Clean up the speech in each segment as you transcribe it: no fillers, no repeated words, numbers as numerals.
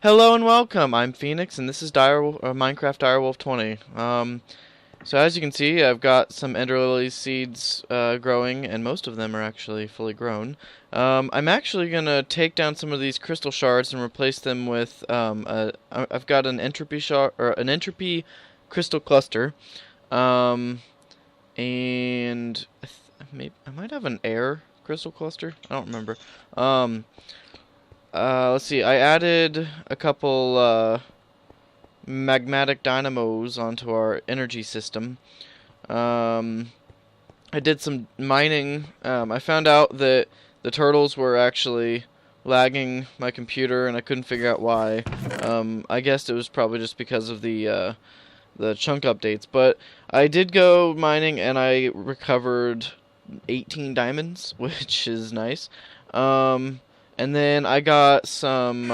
Hello and welcome. I'm Phoenix, and this is Minecraft Direwolf20. So as you can see, I've got some Ender Lily seeds growing, and most of them are actually fully grown. I'm actually gonna take down some of these crystal shards and replace them with I've got an entropy shard or an entropy crystal cluster, and I might have an air crystal cluster. I don't remember. Let's see. I added a couple magmatic dynamos onto our energy system. I did some mining. I found out that the turtles were actually lagging my computer, and I couldn't figure out why. I guessed it was probably just because of the chunk updates. But I did go mining, and I recovered 18 diamonds, which is nice. And then I got some,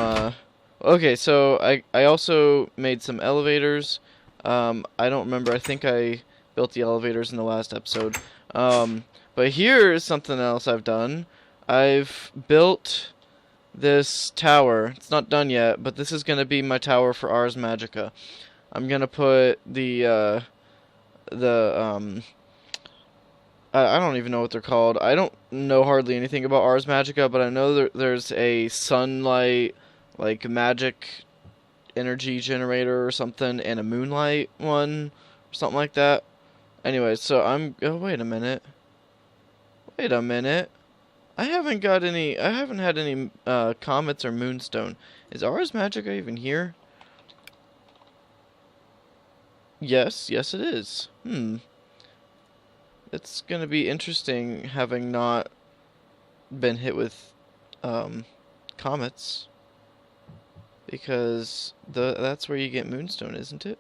okay, so I also made some elevators. I don't remember, I think I built the elevators in the last episode. But here's something else I've done. I've built this tower. It's not done yet, but this is going to be my tower for Ars Magica. I'm going to put I don't even know what they're called. I don't know hardly anything about Ars Magica, but I know there's a sunlight, like, magic energy generator or something, and a moonlight one, or something like that. Anyway, so oh, wait a minute. Wait a minute. I haven't had any, comets or moonstone. Is Ars Magica even here? Yes, it is. It's going to be interesting having not been hit with comets, because that's where you get moonstone, isn't it?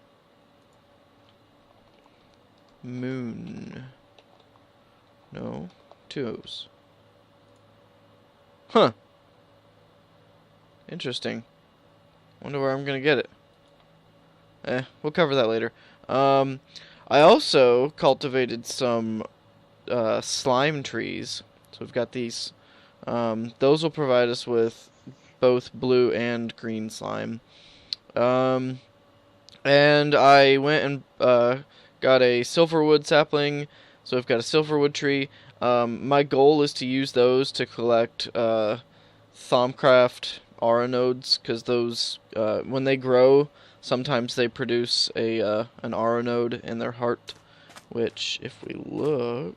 Moon. No. Two O's. Huh. Interesting. Wonder where I'm going to get it. We'll cover that later. I also cultivated some slime trees. So we've got these. Those will provide us with both blue and green slime. And I went and got a silverwood sapling. So we've got a silverwood tree. My goal is to use those to collect Thaumcraft aura nodes, because those, when they grow, sometimes they produce an aura node in their heart, which, if we look,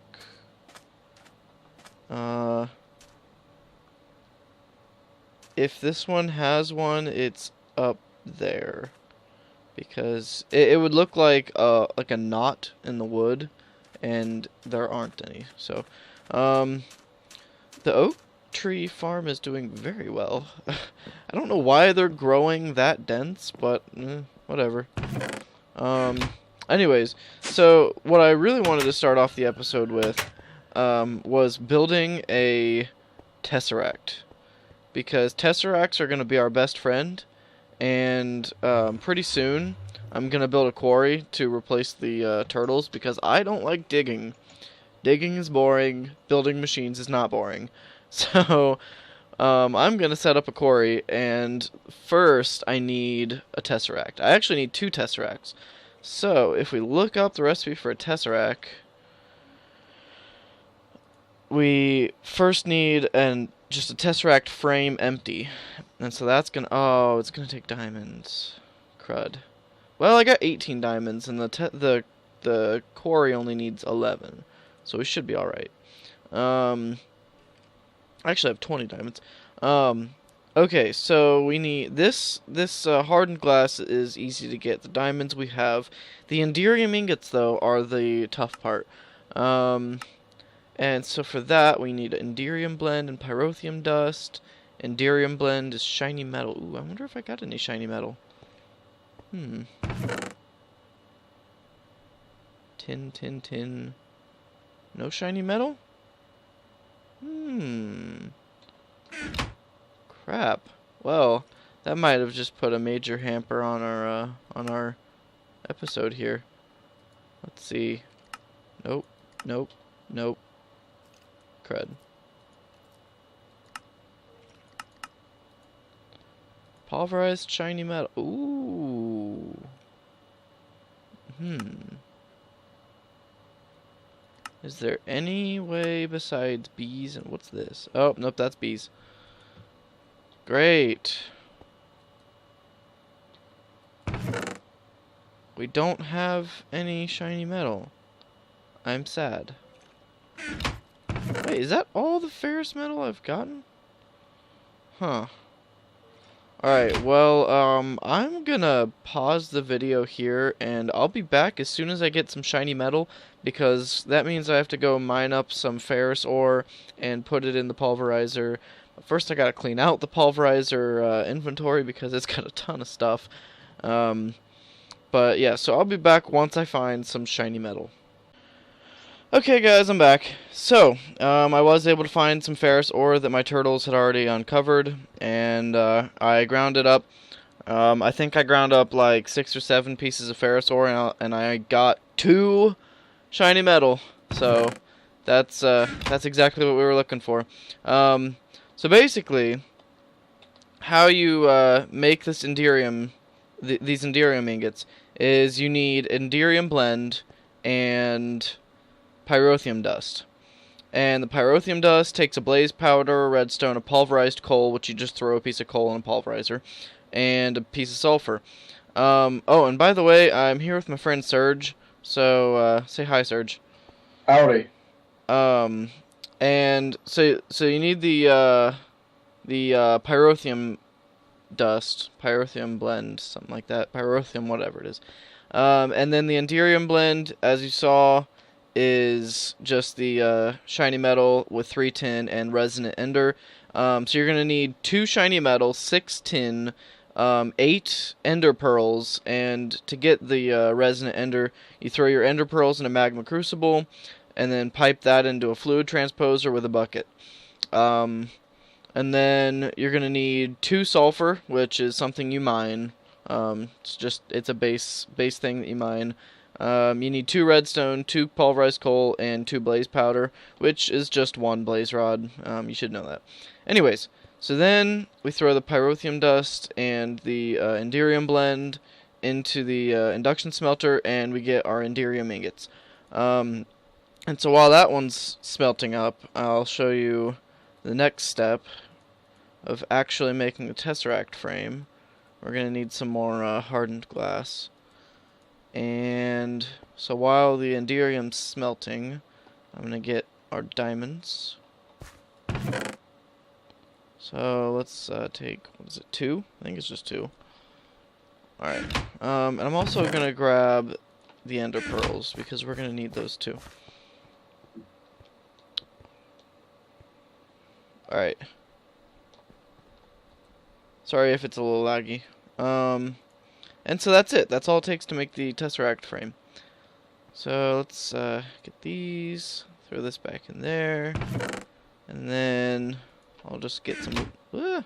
if this one has one, it's up there, because it would look like a knot in the wood, and there aren't any. So, the oak tree farm is doing very well. I don't know why they're growing that dense, but whatever. Anyways, so what I really wanted to start off the episode with was building a Tesseract, because Tesseracts are going to be our best friend, and pretty soon I'm going to build a quarry to replace the turtles, because I don't like digging. Digging is boring, building machines is not boring. So, I'm going to set up a quarry, and first I need a Tesseract. I actually need 2 Tesseracts. So, if we look up the recipe for a Tesseract, we first need just a Tesseract frame empty. And so that's going to, oh, it's going to take diamonds. Crud. Well, I got 18 diamonds, and the quarry only needs 11. So we should be alright. I actually have 20 diamonds. Okay, so we need this hardened glass is easy to get. The diamonds we have. The Enderium ingots, though, are the tough part. And so for that, we need Enderium blend and Pyrotheum dust. Enderium blend is shiny metal. Ooh, I wonder if I got any shiny metal. Tin. No shiny metal? Crap. Well, that might have just put a major hamper on our episode here. Let's see. Nope. Crud. Pulverized shiny metal. Ooh. Is there any way besides bees? And what's this? Oh, nope, that's bees. Great. We don't have any shiny metal. I'm sad. Wait, is that all the ferrous metal I've gotten? Huh. Alright, well, I'm gonna pause the video here, and I'll be back as soon as I get some shiny metal, because that means I have to go mine up some ferrous ore and put it in the pulverizer. First, I gotta clean out the pulverizer inventory, because it's got a ton of stuff. But yeah, so I'll be back once I find some shiny metal. Okay guys, I'm back. So, I was able to find some ferrous ore that my turtles had already uncovered, and I ground it up. I think I ground up like 6 or 7 pieces of ferrous ore, and I got 2 shiny metal. So, that's exactly what we were looking for. So basically, how you make this these enderium ingots is you need enderium blend and pyrotheum dust. And the pyrotheum dust takes a blaze powder, a redstone, a pulverized coal, which you just throw a piece of coal in a pulverizer, and a piece of sulfur. Oh, and by the way, I'm here with my friend Serge, so say hi, Serge. Howdy. And so you need the pyrotheum dust, pyrotheum blend, something like that, pyrotheum, whatever it is. And then the enderium blend, as you saw, is just the shiny metal with 3 tin and resonant ender. So you're going to need 2 shiny metal, 6 tin, 8 ender pearls, and to get the resonant ender, you throw your ender pearls in a magma crucible, and then pipe that into a fluid transposer with a bucket. And then you're going to need 2 sulfur, which is something you mine. It's a base thing that you mine. You need 2 redstone, 2 pulverized coal, and 2 blaze powder, which is just 1 blaze rod. You should know that. Anyways, so then we throw the pyrotheum dust and the enderium blend into the induction smelter, and we get our enderium ingots. And so while that one's smelting up, I'll show you the next step of actually making the Tesseract frame. We're going to need some more hardened glass. And so while the enderium's smelting, I'm going to get our diamonds. So let's take, what is it, 2? I think it's just 2. Alright. And I'm also going to grab the ender pearls, because we're going to need those too. Alright. Sorry if it's a little laggy. And so that's it. That's all it takes to make the Tesseract frame. So let's get these, throw this back in there, and then I'll just get some lead.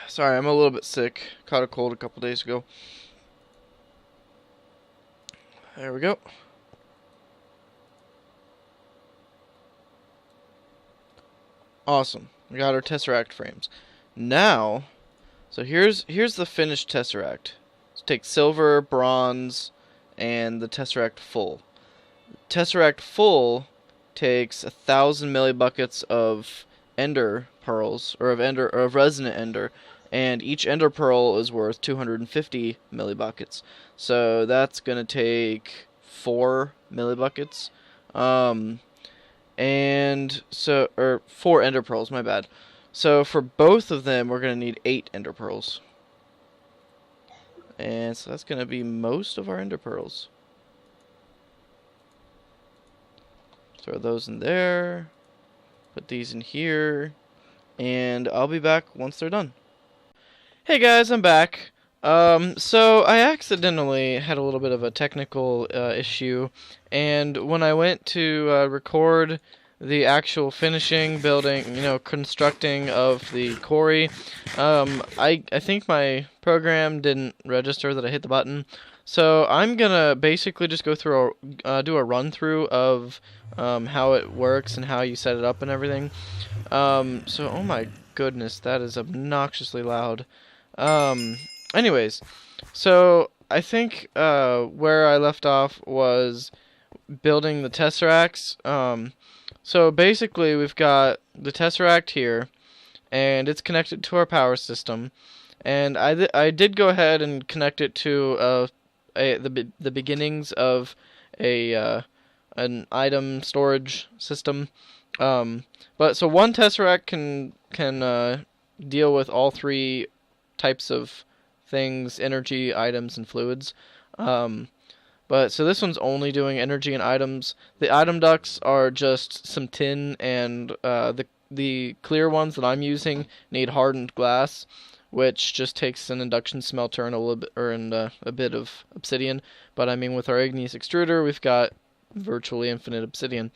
Sorry, I'm a little bit sick. Caught a cold a couple days ago. There we go. Awesome. We got our Tesseract frames. Now, so here's the finished Tesseract. So take silver, bronze, and the Tesseract full. Tesseract full takes 1,000 millibuckets of ender pearls, or of resonant ender, and each ender pearl is worth 250 millibuckets. So that's gonna take 4 millibuckets. And so, or 4 ender pearls, my bad. So for both of them, we're going to need 8 ender pearls. And so that's going to be most of our ender pearls. Throw those in there. Put these in here. And I'll be back once they're done. Hey guys, I'm back. So I accidentally had a little bit of a technical issue, and when I went to record the actual finishing, building, constructing of the quarry, I think my program didn't register that I hit the button, So I'm gonna basically just go through do a run through of how it works and how you set it up and everything. So oh my goodness, that is obnoxiously loud. Anyways, so I think where I left off was building the Tesseracts. So basically we've got the Tesseract here, and it's connected to our power system. And I did go ahead and connect it to the beginnings of an item storage system. But so one Tesseract can deal with all three types of things: energy, items, and fluids. But so this one's only doing energy and items. The item ducts are just some tin, and the clear ones that I'm using need hardened glass, which just takes an induction smelter and a little bit, a bit of obsidian. But I mean, with our igneous extruder, we've got virtually infinite obsidian.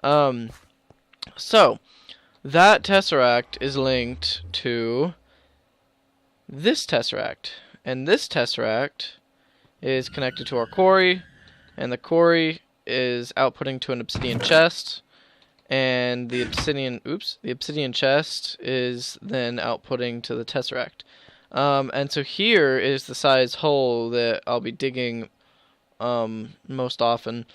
So that Tesseract is linked to this Tesseract, and this Tesseract is connected to our quarry, and the quarry is outputting to an obsidian chest, and the obsidian chest is then outputting to the Tesseract. And so here is the size hole that I'll be digging most often.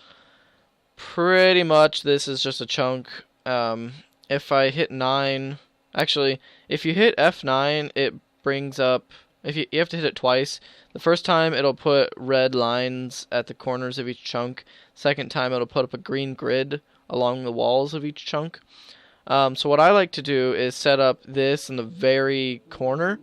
Pretty much this is just a chunk. If I hit 9, actually, if you hit F9, it brings up, you have to hit it twice. The first time it'll put red lines at the corners of each chunk. Second time it'll put up a green grid along the walls of each chunk. So what I like to do is set up this in the very corner.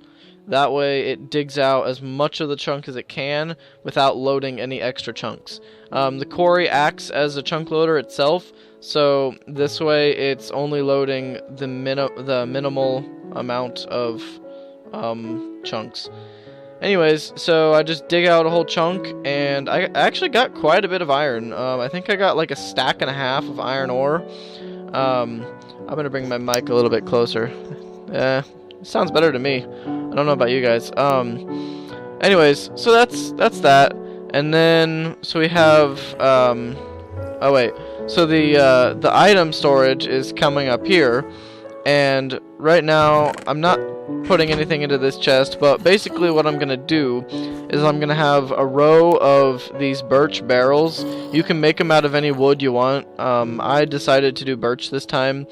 That way it digs out as much of the chunk as it can without loading any extra chunks. The quarry acts as a chunk loader itself, so this way it's only loading the minimal amount of chunks. Anyways, so I just dig out a whole chunk, and I actually got quite a bit of iron. I think I got like a stack and a half of iron ore. I'm gonna bring my mic a little bit closer. It sounds better to me. I don't know about you guys. Anyways, so that's that. And then so we have oh wait. So the item storage is coming up here, and right now I'm not putting anything into this chest, but basically what I'm gonna do is I'm gonna have a row of these birch barrels. You can make them out of any wood you want. I decided to do birch this time,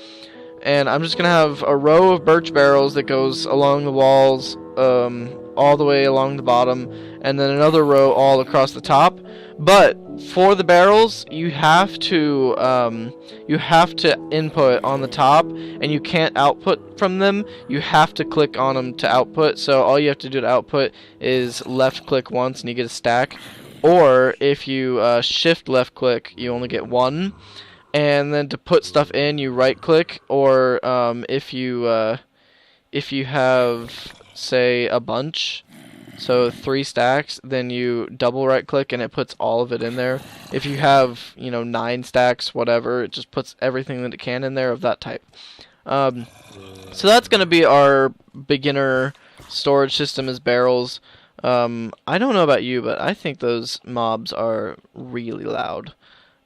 and I'm just gonna have a row of birch barrels that goes along the walls, all the way along the bottom, and then another row all across the top. But for the barrels, you have to input on the top, and you can't output from them. You have to click on them to output. So all you have to do to output is left click once, and you get a stack. Or if you shift left click, you only get one. And then to put stuff in, you right click. Or if you have, say, a bunch, so 3 stacks, then you double right click and it puts all of it in there. If you have, 9 stacks, whatever, it just puts everything that it can in there of that type. So that's going to be our beginner storage system, is barrels. I don't know about you, but I think those mobs are really loud.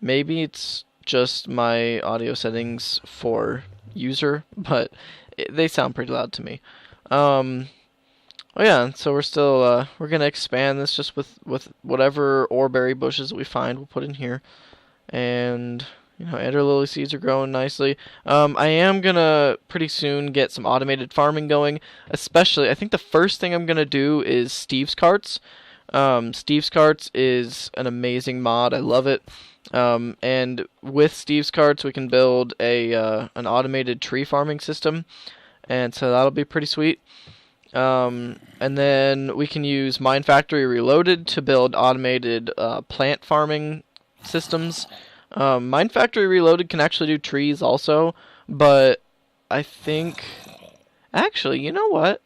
Maybe it's just my audio settings for user, but they sound pretty loud to me. Oh yeah, so we're still we're gonna expand this just with whatever oreberry bushes we find. We'll put in here, and ender lily seeds are growing nicely. I am gonna pretty soon get some automated farming going. Especially, I think the first thing I'm gonna do is Steve's carts. Steve's carts is an amazing mod. I love it. And with Steve's carts, we can build an automated tree farming system, and so that'll be pretty sweet. And then we can use Mine Factory Reloaded to build automated plant farming systems. Mine Factory Reloaded can actually do trees also, but I think, actually, you know what?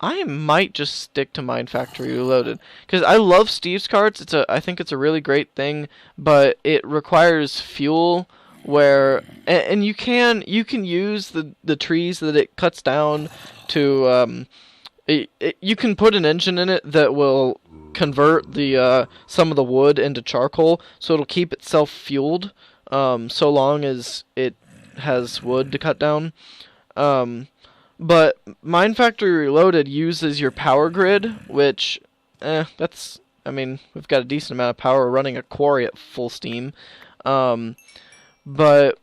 I might just stick to Mine Factory Reloaded, because I love Steve's carts. I think it's a really great thing, but it requires fuel. And you can use the trees that it cuts down to you can put an engine in it that will convert the some of the wood into charcoal, so it'll keep itself fueled so long as it has wood to cut down. But Mine Factory Reloaded uses your power grid, which that's, I mean, we've got a decent amount of power running a quarry at full steam. But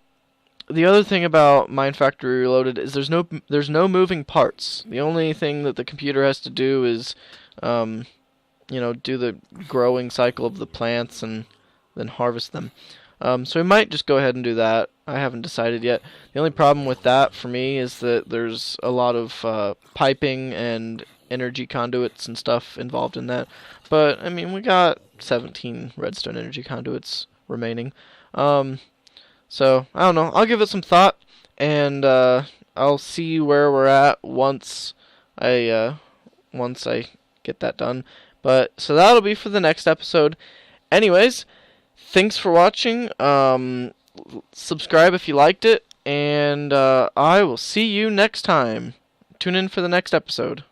the other thing about Mine Factory Reloaded is there's no moving parts. The only thing that the computer has to do is do the growing cycle of the plants and then harvest them. So we might just go ahead and do that. I haven't decided yet. The only problem with that for me is that there's a lot of piping and energy conduits and stuff involved in that. But I mean, we got 17 redstone energy conduits remaining. So I don't know. I'll give it some thought, and I'll see where we're at once I get that done. But so that'll be for the next episode. Anyways, thanks for watching. Subscribe if you liked it, and I will see you next time. Tune in for the next episode.